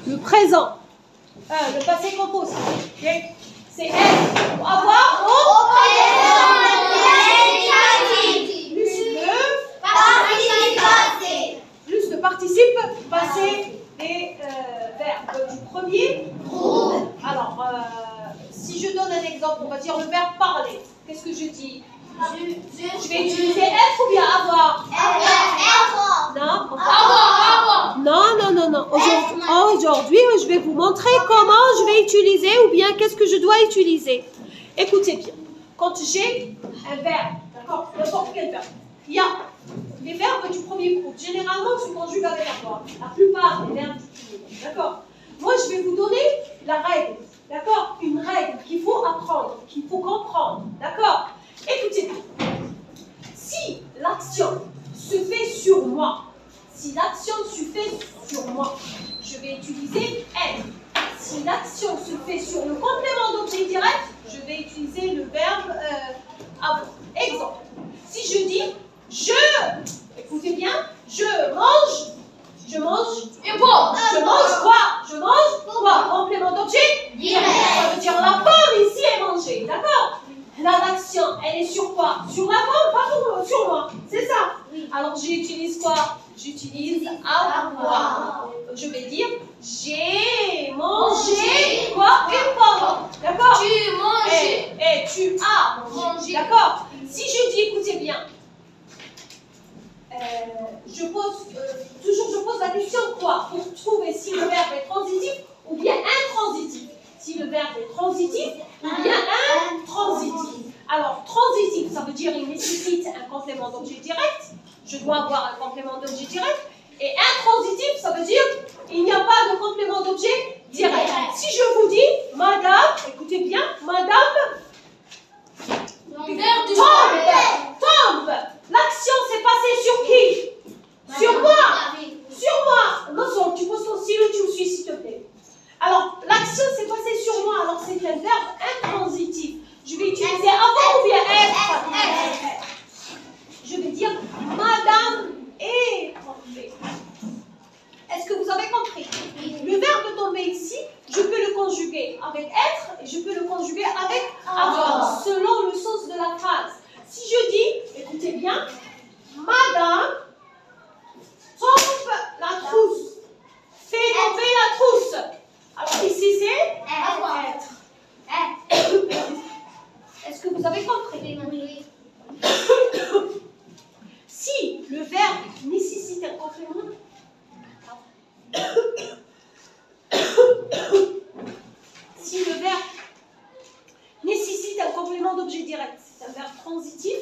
le présent. Le passé composé. Okay. C'est être ou avoir au présent. Plus le participe passé des verbes du premier groupe. Alors, si je donne un exemple, on va dire le verbe parler. Qu'est-ce que je dis? Je vais utiliser être ou bien avoir? Non, avoir. Non. Aujourd'hui, je vais vous montrer comment je vais utiliser ou bien qu'est-ce que je dois utiliser. Écoutez bien. Quand j'ai un verbe, d'accord, n'importe quel verbe, il y a les verbes du premier groupe. Généralement, se conjuguent avec avoir. La plupart des verbes du premier groupe, d'accord. Moi, je vais vous donner la règle, d'accord, une règle qu'il faut apprendre, qu'il faut comprendre, d'accord. Écoutez bien. Si l'action se fait sur moi, je vais utiliser être. Si l'action se fait sur le complément d'objet direct, je vais utiliser le verbe avoir. Exemple. Si je dis écoutez bien, je mange et bois. Je mange quoi? Complément d'objet direct. Ça veut dire la pomme ici est mangée, d'accord? L'action, elle est sur quoi? Sur la pomme, pas sur moi. C'est ça. Oui. Alors j'utilise quoi? J'utilise avoir. Je vais dire j'ai mangé quoi? Une pomme. D'accord? Tu manges. Et tu as mangé. D'accord? Si je dis, écoutez bien, je pose la question quoi? Pour trouver si le verbe est transitif ou bien intransitif. Si le verbe est transitif ou bien intransitif. Alors, transitif, ça veut dire qu'il nécessite un complément d'objet direct. Je dois avoir un complément d'objet direct. Et intransitif, ça veut dire qu'il n'y a pas de complément d'objet direct. Si je vous dis, madame, écoutez bien, madame, tombe. L'action s'est passée sur qui? Sur moi. Sur moi. Non, tu poses ton stylo, tu me suis, s'il te plaît. Alors, l'action s'est passée sur moi. Alors, c'est un verbe intransitif. Je vais utiliser avant ou bien être. Je vais dire madame est tombée. Est-ce que vous avez compris? Le verbe tomber ici, je peux le conjuguer avec être et je peux le conjuguer avec avoir, selon le sens de la phrase. Si je dis, écoutez bien, madame tombe la trousse. Fait tomber la trousse. Alors ici c'est être. Est-ce que vous avez compris? Oui. Si le verbe nécessite un complément, d'objet direct, c'est un verbe transitif,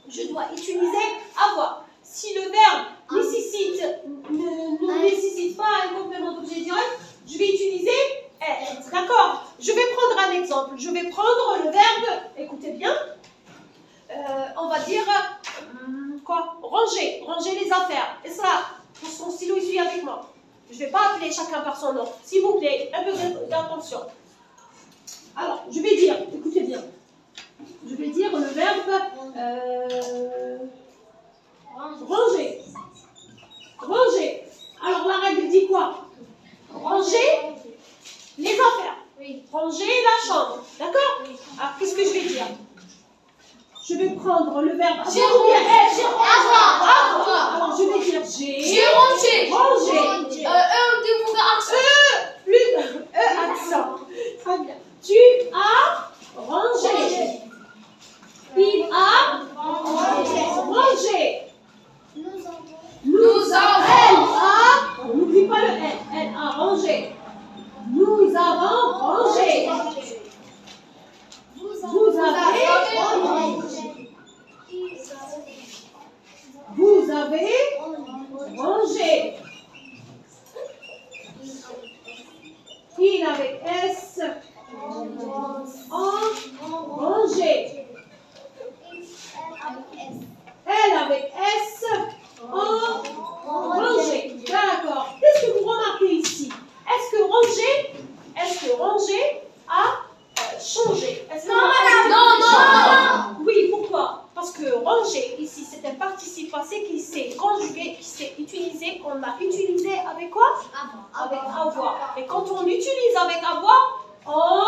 je dois utiliser avoir. Si le verbe ne nécessite pas un complément d'objet direct, je vais utiliser être. D'accord? Je vais prendre un exemple. Je vais prendre le verbe, écoutez bien, on va dire quoi? Ranger. Ranger les affaires. Et ça, pour son stylo, il suit avec moi. Je ne vais pas appeler chacun par son nom. S'il vous plaît, un peu d'attention. Alors, je vais dire, écoutez bien. Je vais dire le verbe ranger. Ranger. Alors, la règle dit quoi? Ranger les affaires. Oui. Ranger la chambre. D'accord? Oui. Alors, qu'est-ce que je vais dire? Je vais prendre le verbe avoir. Alors, je vais dire j'ai rangé. Rangé. Accent. Très bien. Tu as rangé. Il a rangé. Nous avons. Elle a. N'oublie pas le elle. Elle a rangé. Nous avons rangé. Vous avez rangé. utiliser avec quoi? Avec avoir. Et quand on utilise avec avoir, on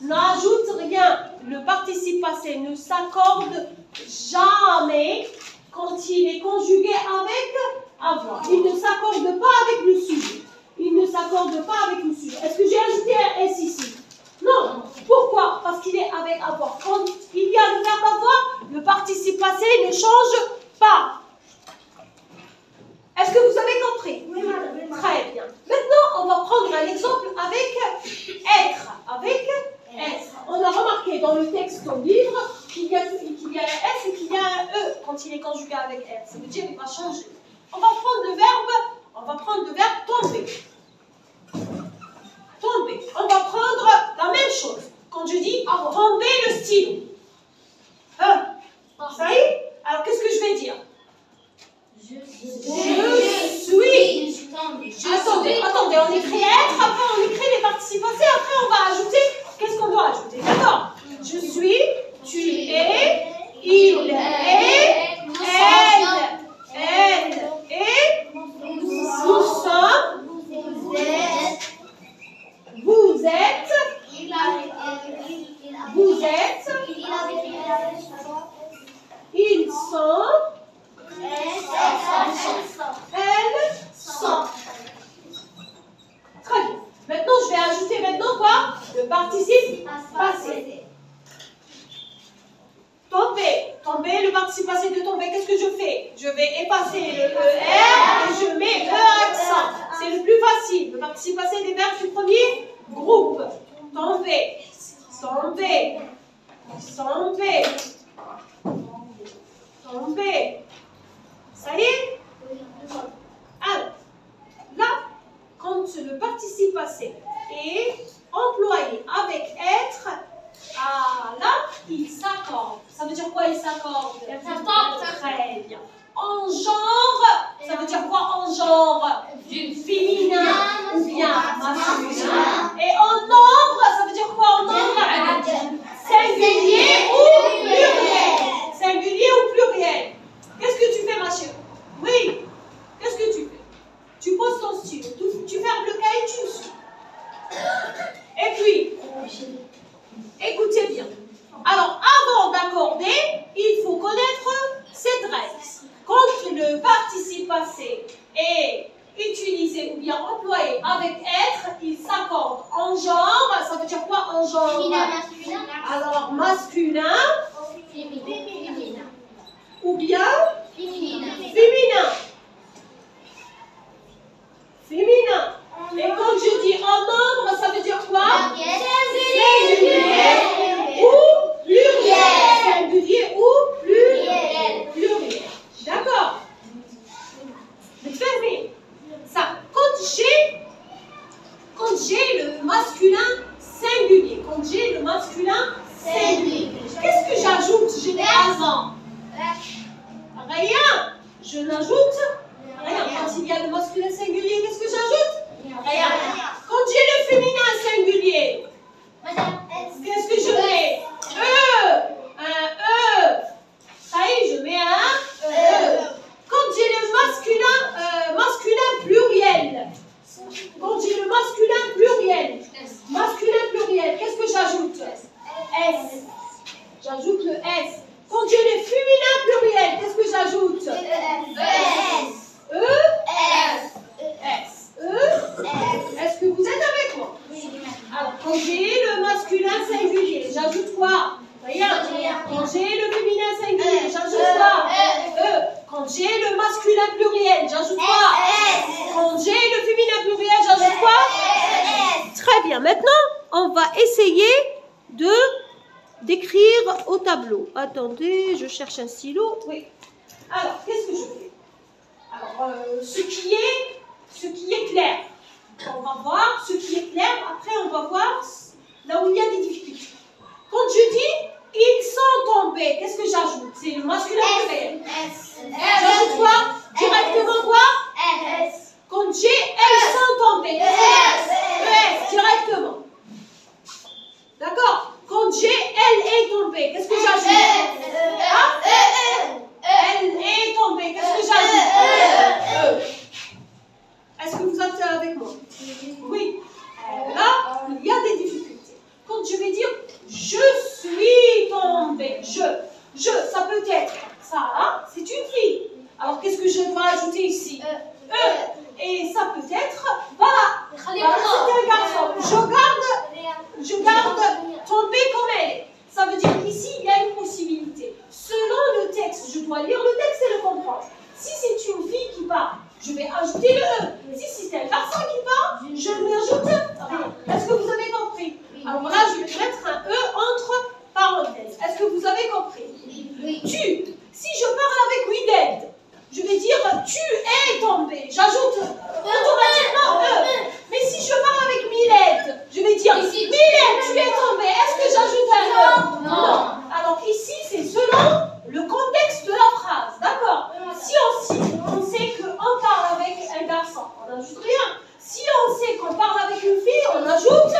n'ajoute rien. Le participe passé ne s'accorde jamais quand il est conjugué avec avoir. Il ne s'accorde pas avec le sujet. Il ne s'accorde pas avec le sujet. Est-ce que j'ai ajouté un S ici? Non. Pourquoi? Parce qu'il est avec avoir. Quand il y a le verbe avoir, le participe passé ne change pas. Est-ce que vous avez compris? Oui, madame. Très bien. Maintenant, on va prendre un exemple avec être. Avec être. On a remarqué dans le texte au livre qu'il y a un S et qu'il y a un E quand il est conjugué avec être. Ça veut dire qu'il va changer. On va prendre le verbe tomber. Tomber. On va prendre la même chose. Quand je dis tomber le stylo. Ça y est? Alors qu'est-ce que je vais dire? Je suis. Attendez, on écrit être, après on écrit les participes passés, après on va ajouter. Qu'est-ce qu'on doit ajouter? D'accord? Je suis, tu es, il est, elle est, nous sommes, vous êtes, ils sont, elles sont. Très bien. Maintenant, je vais ajouter quoi? Le participe passé. Tomber. Tomber, le participe passé de tomber, qu'est-ce que je fais? Je vais effacer le ER et je mets E accent. C'est le plus facile. Le participe passé des verbes du premier groupe. Tomber. Tomber. Tomber. Tomber. Ça y est? Alors, là, quand le participe passé est employé avec être, là, il s'accorde. Ça veut dire quoi, il s'accorde? Très bien. En genre, ça veut dire quoi en genre? Féminin ou bien masculin. Et en nombre, ça veut dire quoi en nombre? Singulier ou pluriel? Singulier ou pluriel? Qu'est-ce que tu fais, ma chérie? Oui. Qu'est-ce que tu fais? Tu poses ton stylo, tu fermes le cahier, tu le suis. Et puis, écoutez bien. Alors, avant d'accorder, il faut connaître cette règle. Quand le participe passé est utilisé ou bien employé avec être, il s'accorde en genre. Ça veut dire quoi en genre? Masculin. Alors, masculin. Ou bien féminin. Féminin. Et quand je dis en nombre, ça veut dire quoi? Singulier ou pluriel. Singulier ou pluriel. D'accord. Fermez. Ça. Quand j'ai le masculin singulier. Quand j'ai le masculin singulier. Qu'est-ce que j'ajoute? Je mets avant. Rien. Je n'ajoute rien. Quand il y a le masculin singulier, qu'est-ce que j'ajoute? Rien. Quand j'ai le féminin singulier, qu'est-ce que je mets? Un E. Ça y est, je mets un E. Quand j'ai le masculin pluriel, qu'est-ce que j'ajoute? S. J'ajoute le S. Quand j'ai le féminin pluriel, qu'est-ce que j'ajoute? S. Est-ce que vous êtes avec moi? Alors, quand j'ai le masculin singulier, j'ajoute quoi? Regarde. Quand j'ai le féminin singulier, j'ajoute quoi? Quand j'ai le masculin pluriel, j'ajoute quoi? Quand j'ai le féminin pluriel, j'ajoute quoi? Très bien. Maintenant, on va essayer d'écrire au tableau. Attendez, je cherche un stylo. Oui. Alors, qu'est-ce que je fais? Alors, ce qui est clair. On va voir ce qui est clair. Après, on va voir là où il y a des difficultés. Quand je dis « ils sont tombés », qu'est-ce que j'ajoute? C'est le masculin pluriel. J'ajoute quoi? Directement quoi? Quand j'ai « elles sont tombées », ES, directement. D'accord? Quand j'ai « elle est tombée », qu'est-ce que j'ajoute? Elle est tombée, qu'est-ce que j'ajoute? vais ajouter le E. Si c'est un garçon qui parle, je lui ajoute rien. Est-ce que vous avez compris? Alors là, je vais mettre un E entre parenthèses. Est-ce que vous avez compris? Tu. Si je parle avec we dead, je vais dire tu es tombé. J'ajoute automatiquement E. Mais si je parle avec Milette, je vais dire Milette, tu es tombé. Est-ce que j'ajoute un E? Non. Alors ici, c'est selon le contexte de la phrase. D'accord? Si on sait qu'on parle avec un garçon, on n'ajoute rien. Si on sait qu'on parle avec une fille, on ajoute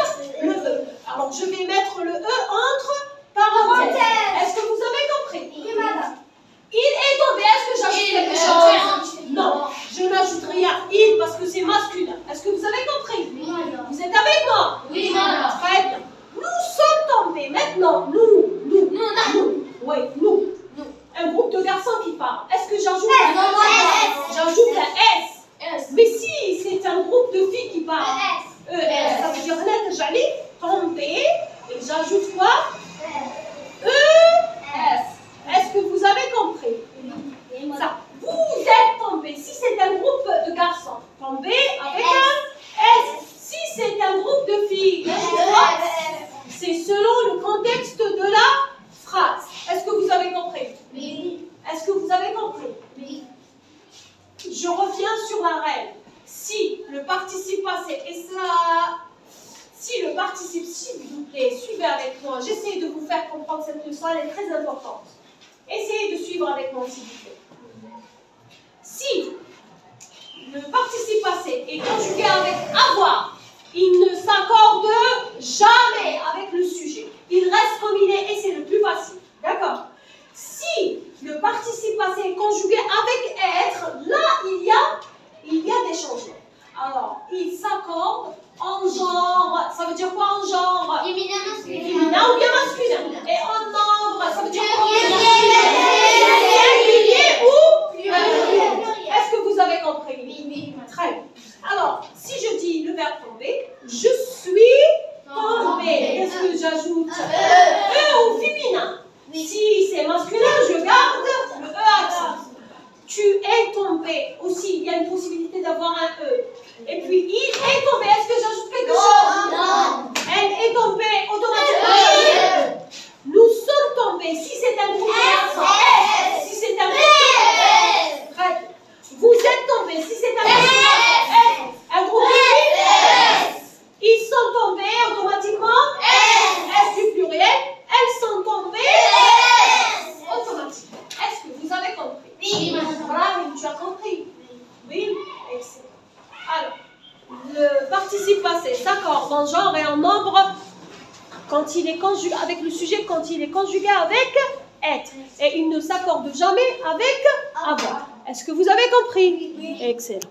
le E. Alors je vais mettre le E entre parenthèses. Est-ce que vous avez compris? Oui, madame. Il est tombé. Est-ce que j'ajoute quelque chose? Non, je n'ajoute rien. Il parce que c'est masculin. Est-ce que vous avez compris? Oui, madame. Vous êtes avec moi? Oui, madame. Très bien. Nous sommes tombés. Maintenant, nous. Oui, nous. Un groupe de garçons qui parlent. Est-ce que j'ajoute un S? J'ajoute un S. Mais si c'est un groupe de filles qui parlent, ES, ça veut dire j'allais tomber. Et j'ajoute quoi? ES. Est-ce que vous avez compris? Ça. Vous êtes tombé. Si c'est un groupe de garçons, tombé avec un S. Si c'est un groupe de filles, c'est selon le contexte de la phrase. Est-ce que vous avez compris? Oui. Est-ce que vous avez compris? Oui. Je reviens sur la règle. Si le participe passé, et ça, si le participe, s'il vous plaît, suivez avec moi. J'essaie de vous faire comprendre cette leçon, elle est très importante. Essayez de suivre avec moi, s'il vous plaît. Si le participe passé est conjugué avec avoir, il ne s'accorde jamais avec le sujet. Il reste comme il est et c'est le plus facile. D'accord? Si le participe passé est conjugué avec être, là, il y a des changements. Alors, il s'accorde en genre. Ça veut dire quoi en genre? Féminin ou bien masculin. Et en nombre, ça veut dire quoi? Singulier ou pluriel. Est-ce que vous avez compris? Oui. Très bien. Alors, si je dis le verbe tomber, je suis tombé. Qu'est-ce que j'ajoute? E ou féminin? Si c'est masculin, je garde le E accent. Tu es tombé. Aussi, il y a une possibilité d'avoir un E. Et puis, il est tombé. Est-ce que j'ajoute quelque chose? Non. Elle est tombée automatiquement. Nous sommes tombés. Si c'est un groupe de garçons, si c'est un groupe de vous êtes tombés. Si c'est un groupe de filles, ils sont tombés automatiquement. S du pluriel. Elles sont tombées automatiquement. Est-ce que vous avez compris? Oui. Bravo, tu as compris? Oui. Excellent. Alors, le participe passé s'accorde en genre et en nombre quand il est conjugué avec le sujet, quand il est conjugué avec être. Et il ne s'accorde jamais avec avoir. Est-ce que vous avez compris? Oui. Excellent.